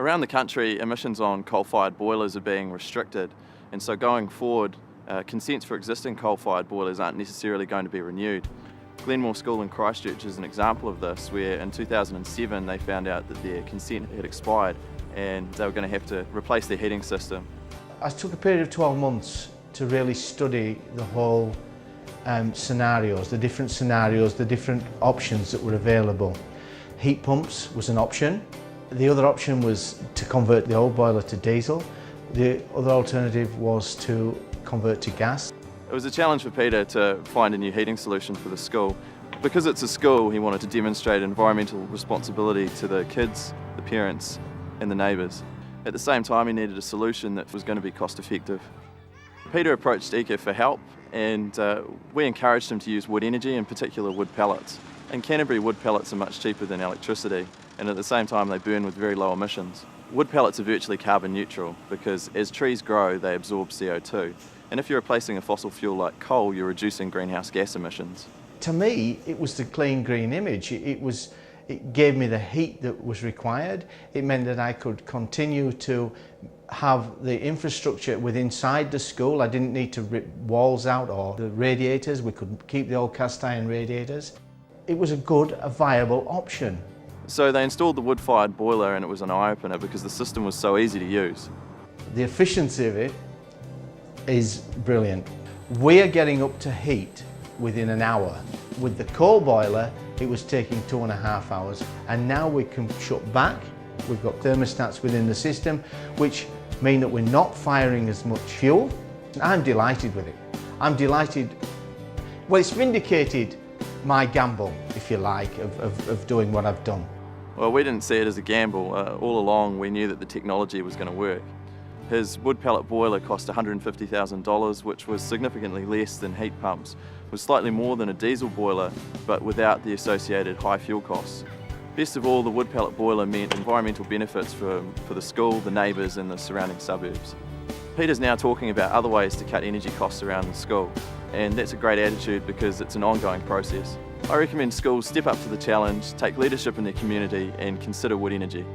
Around the country, emissions on coal-fired boilers are being restricted, and so going forward, consents for existing coal-fired boilers aren't necessarily going to be renewed. Glenmoor School in Christchurch is an example of this, where in 2007 they found out that their consent had expired and they were going to have to replace their heating system. I took a period of 12 months to really study the whole scenarios, the different scenarios, the different options that were available. Heat pumps was an option. The other option was to convert the old boiler to diesel. The other alternative was to convert to gas. It was a challenge for Peter to find a new heating solution for the school. Because it's a school, he wanted to demonstrate environmental responsibility to the kids, the parents and the neighbours. At the same time, he needed a solution that was going to be cost effective. Peter approached ECA for help, and we encouraged him to use wood energy, in particular wood pellets. In Canterbury, wood pellets are much cheaper than electricity, and at the same time they burn with very low emissions. Wood pellets are virtually carbon neutral because as trees grow they absorb CO2, and if you're replacing a fossil fuel like coal, you're reducing greenhouse gas emissions. To me, it was the clean green image. It gave me the heat that was required. It meant that I could continue to have the infrastructure within inside the school. I didn't need to rip walls out or the radiators. We could keep the old cast iron radiators. It was a viable option. So they installed the wood-fired boiler, and it was an eye-opener because the system was so easy to use. The efficiency of it is brilliant. We are getting up to heat within an hour. With the coal boiler, it was taking 2.5 hours, and now we can shut back. We've got thermostats within the system, which mean that we're not firing as much fuel. I'm delighted with it. I'm delighted. Well, it's vindicated my gamble, if you like, of doing what I've done. Well, we didn't see it as a gamble. All along we knew that the technology was going to work. His wood pellet boiler cost $150,000, which was significantly less than heat pumps, was slightly more than a diesel boiler, but without the associated high fuel costs. Best of all, the wood pellet boiler meant environmental benefits for the school, the neighbours and the surrounding suburbs. Peter's now talking about other ways to cut energy costs around the school, and that's a great attitude because it's an ongoing process. I recommend schools step up to the challenge, take leadership in their community and consider wood energy.